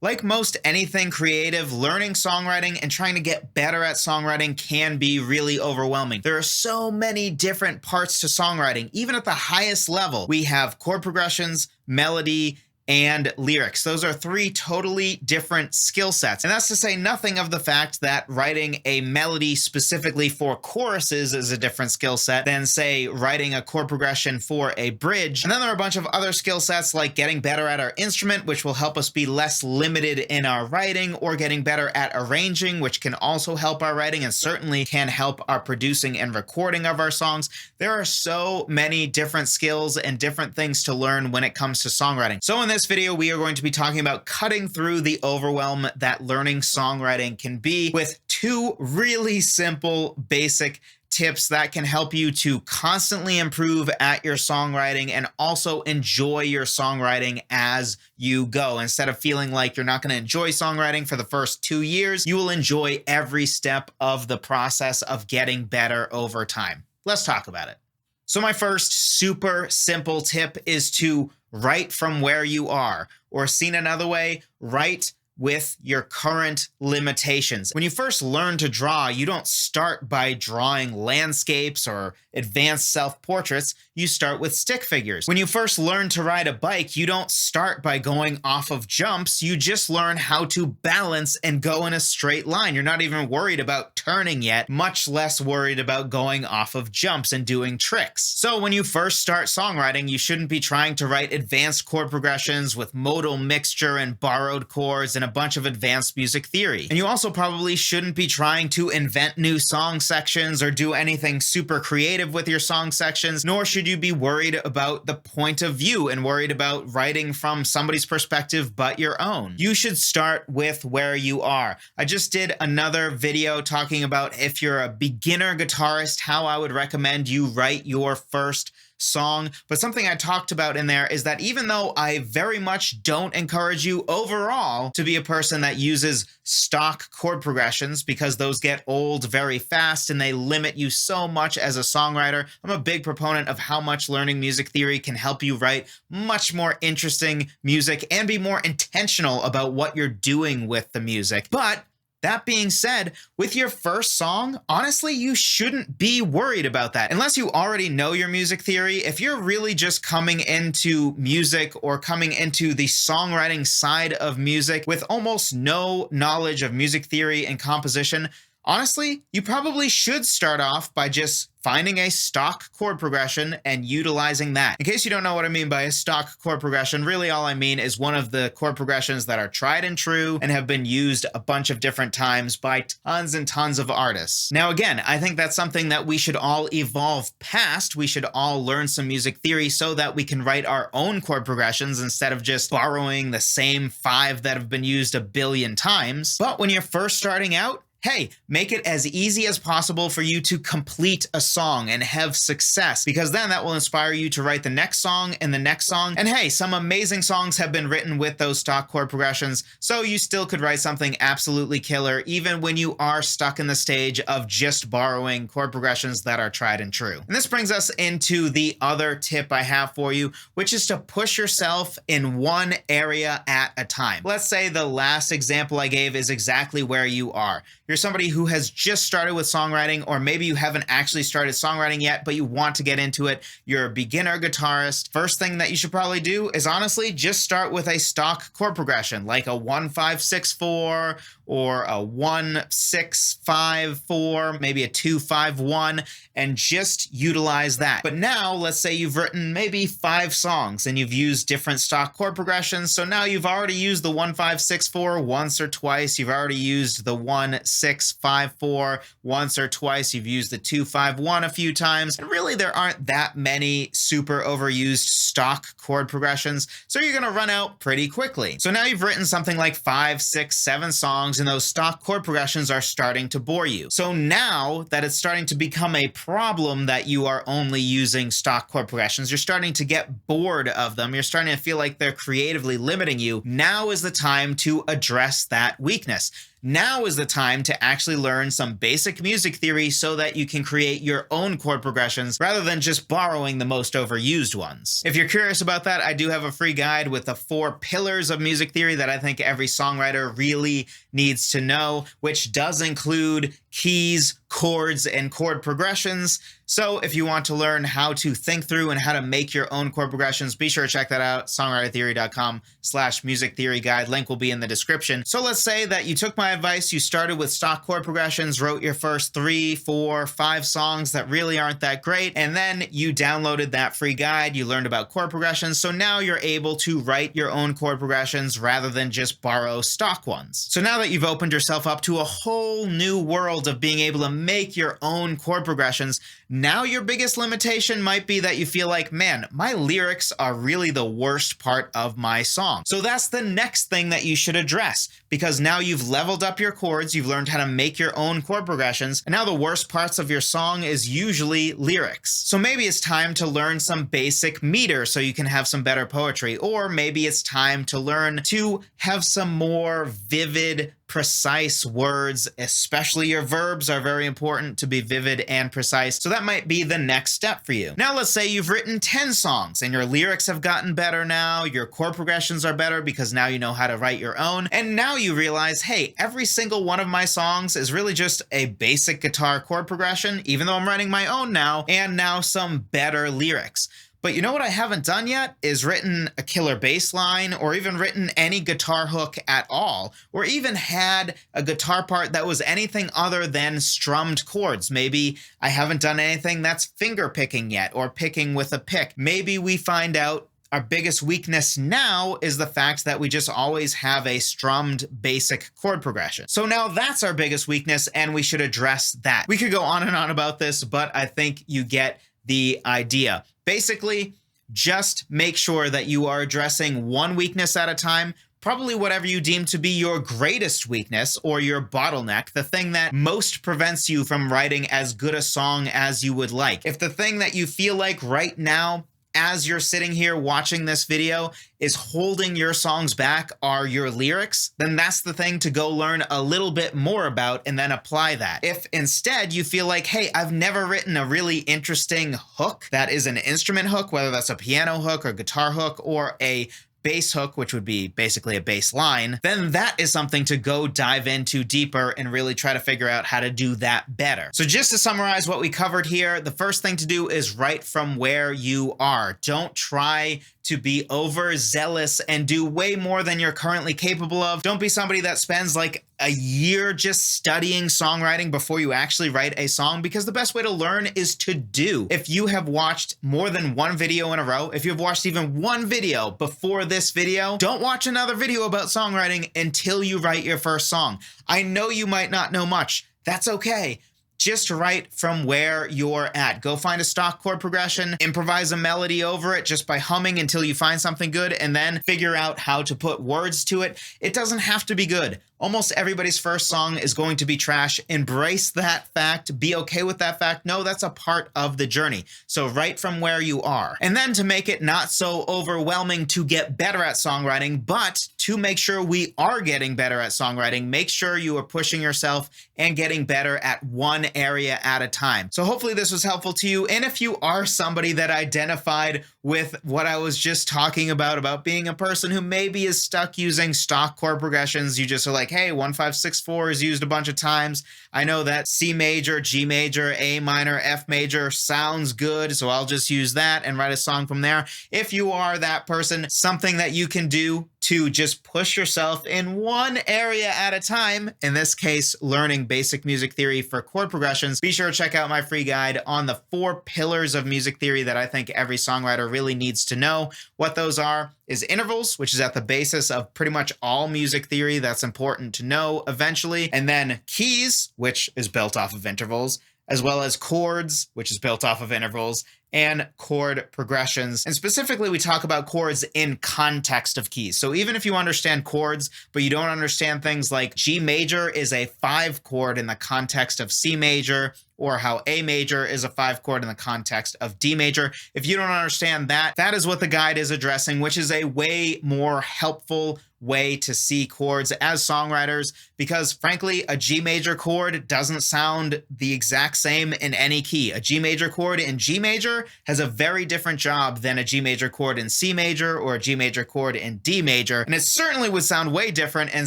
Like most anything creative, learning songwriting and trying to get better at songwriting can be really overwhelming. There are so many different parts to songwriting. Even at the highest level, we have chord progressions, melody, and lyrics. Those are three totally different skill sets. And that's to say nothing of the fact that writing a melody specifically for choruses is a different skill set than, say, writing a chord progression for a bridge. And then there are a bunch of other skill sets like getting better at our instrument, which will help us be less limited in our writing, or getting better at arranging, which can also help our writing and certainly can help our producing and recording of our songs. There are so many different skills and different things to learn when it comes to songwriting. So in this video, we are going to be talking about cutting through the overwhelm that learning songwriting can be with two really simple, basic tips that can help you to constantly improve at your songwriting and also enjoy your songwriting as you go. Instead of feeling like you're not going to enjoy songwriting for the first 2 years, you will enjoy every step of the process of getting better over time. Let's talk about it. So my first super simple tip is to write from where you are, or seen another way, write with your current limitations. When you first learn to draw, you don't start by drawing landscapes or advanced self-portraits. You start with stick figures. When you first learn to ride a bike, you don't start by going off of jumps. You just learn how to balance and go in a straight line. You're not even worried about turning yet, much less worried about going off of jumps and doing tricks. So when you first start songwriting, you shouldn't be trying to write advanced chord progressions with modal mixture and borrowed chords and a bunch of advanced music theory. And you also probably shouldn't be trying to invent new song sections or do anything super creative with your song sections, nor should you be worried about the point of view and worried about writing from somebody's perspective but your own. You should start with where you are. I just did another video talking about, if you're a beginner guitarist, how I would recommend you write your first song. But something I talked about in there is that even though I very much don't encourage you overall to be a person that uses stock chord progressions, because those get old very fast and they limit you so much as a songwriter, I'm a big proponent of how much learning music theory can help you write much more interesting music and be more intentional about what you're doing with the music. But that being said, with your first song, honestly, you shouldn't be worried about that. Unless you already know your music theory, if you're really just coming into music or coming into the songwriting side of music with almost no knowledge of music theory and composition, honestly, you probably should start off by just finding a stock chord progression and utilizing that. In case you don't know what I mean by a stock chord progression, really all I mean is one of the chord progressions that are tried and true and have been used a bunch of different times by tons and tons of artists. Now again, I think that's something that we should all evolve past. We should all learn some music theory so that we can write our own chord progressions instead of just borrowing the same 5 that have been used a billion times. But when you're first starting out, hey, make it as easy as possible for you to complete a song and have success, because then that will inspire you to write the next song and the next song. And hey, some amazing songs have been written with those stock chord progressions, so you still could write something absolutely killer even when you are stuck in the stage of just borrowing chord progressions that are tried and true. And this brings us into the other tip I have for you, which is to push yourself in one area at a time. Let's say the last example I gave is exactly where you are. You're somebody who has just started with songwriting, or maybe you haven't actually started songwriting yet, but you want to get into it. You're a beginner guitarist. First thing that you should probably do is honestly just start with a stock chord progression, like a 1-5-6-4 or a 1-6-5-4, maybe a 2-5-1, and just utilize that. But now let's say you've written maybe 5 songs and you've used different stock chord progressions. So now you've already used the 1-5-6-4 once or twice. You've already used the 1-6-5-4 once or twice. You've used the 2-5-1 a few times. And really there aren't that many super overused stock chord progressions, so you're gonna run out pretty quickly. So now you've written something like 5, 6, 7 songs, and those stock chord progressions are starting to bore you. So now that it's starting to become a problem that you are only using stock chord progressions, you're starting to get bored of them, you're starting to feel like they're creatively limiting you, now is the time to address that weakness. Now is the time to actually learn some basic music theory so that you can create your own chord progressions rather than just borrowing the most overused ones. If you're curious about that, I do have a free guide with the 4 pillars of music theory that I think every songwriter really needs to know, which does include keys, chords, and chord progressions. So if you want to learn how to think through and how to make your own chord progressions, be sure to check that out, songwritertheory.com/music theory guide. Link will be in the description. So let's say that you took my advice, you started with stock chord progressions, wrote your first 3, 4, 5 songs that really aren't that great, and then you downloaded that free guide, you learned about chord progressions, so now you're able to write your own chord progressions rather than just borrow stock ones. So now that you've opened yourself up to a whole new world of being able to make your own chord progressions, now your biggest limitation might be that you feel like, man, my lyrics are really the worst part of my song. So that's the next thing that you should address, because now you've leveled up your chords, you've learned how to make your own chord progressions, and now the worst parts of your song is usually lyrics. So maybe it's time to learn some basic meter so you can have some better poetry, or maybe it's time to learn to have some more vivid, precise words, especially your verbs are very important to be vivid and precise. So that might be the next step for you. Now let's say you've written 10 songs and your lyrics have gotten better now, your chord progressions are better because now you know how to write your own, and now you realize, hey, every single one of my songs is really just a basic guitar chord progression, even though I'm writing my own now, and now some better lyrics. But you know what I haven't done yet is written a killer bass line, or even written any guitar hook at all, or even had a guitar part that was anything other than strummed chords. Maybe I haven't done anything that's finger picking yet, or picking with a pick. Maybe we find out our biggest weakness now is the fact that we just always have a strummed basic chord progression. So now that's our biggest weakness, and we should address that. We could go on and on about this, but I think you get the idea. Basically, just make sure that you are addressing one weakness at a time, probably whatever you deem to be your greatest weakness or your bottleneck, the thing that most prevents you from writing as good a song as you would like. If the thing that you feel like right now, as you're sitting here watching this video, is holding your songs back are your lyrics, then that's the thing to go learn a little bit more about and then apply that. If instead you feel like, hey, I've never written a really interesting hook that is an instrument hook, whether that's a piano hook or guitar hook or a bass hook, which would be basically a bass line, then that is something to go dive into deeper and really try to figure out how to do that better. So just to summarize what we covered here, the first thing to do is write from where you are. Don't try to be overzealous and do way more than you're currently capable of. Don't be somebody that spends like a year just studying songwriting before you actually write a song, because the best way to learn is to do. If you have watched more than one video in a row, if you've watched even one video before this video, don't watch another video about songwriting until you write your first song. I know you might not know much. That's okay. Just write from where you're at. Go find a stock chord progression, improvise a melody over it just by humming until you find something good, and then figure out how to put words to it. It doesn't have to be good. Almost everybody's first song is going to be trash. Embrace that fact. Be okay with that fact. No, that's a part of the journey. So write from where you are. And then to make it not so overwhelming to get better at songwriting, but to make sure we are getting better at songwriting, make sure you are pushing yourself and getting better at one area at a time. So hopefully this was helpful to you. And if you are somebody that identified with what I was just talking about being a person who maybe is stuck using stock chord progressions, you just are like, hey, 1, 5, 6, 4 is used a bunch of times. I know that C major, G major, A minor, F major sounds good, so I'll just use that and write a song from there. If you are that person, something that you can do to just push yourself in one area at a time, in this case, learning basic music theory for chord progressions, be sure to check out my free guide on the 4 pillars of music theory that I think every songwriter really needs to know. What those are is intervals, which is at the basis of pretty much all music theory that's important to know eventually, and then keys, which is built off of intervals, as well as chords, which is built off of intervals, and chord progressions. And specifically, we talk about chords in context of keys. So even if you understand chords, but you don't understand things like G major is a 5 chord in the context of C major, or how A major is a 5 chord in the context of D major. If you don't understand that, that is what the guide is addressing, which is a way more helpful way to see chords as songwriters, because frankly, a G major chord doesn't sound the exact same in any key. A G major chord in G major has a very different job than a G major chord in C major or a G major chord in D major. And it certainly would sound way different in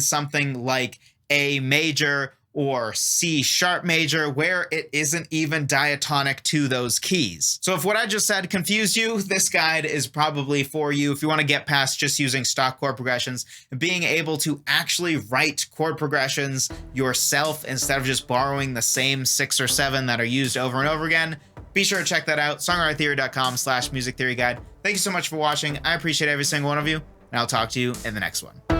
something like A major or C sharp major, where it isn't even diatonic to those keys. So if what I just said confused you, this guide is probably for you if you want to get past just using stock chord progressions and being able to actually write chord progressions yourself instead of just borrowing the same 6 or 7 that are used over and over again. Be sure to check that out, songwritertheory.com/music theory guide. Thank you so much for watching. I appreciate every single one of you, and I'll talk to you in the next one.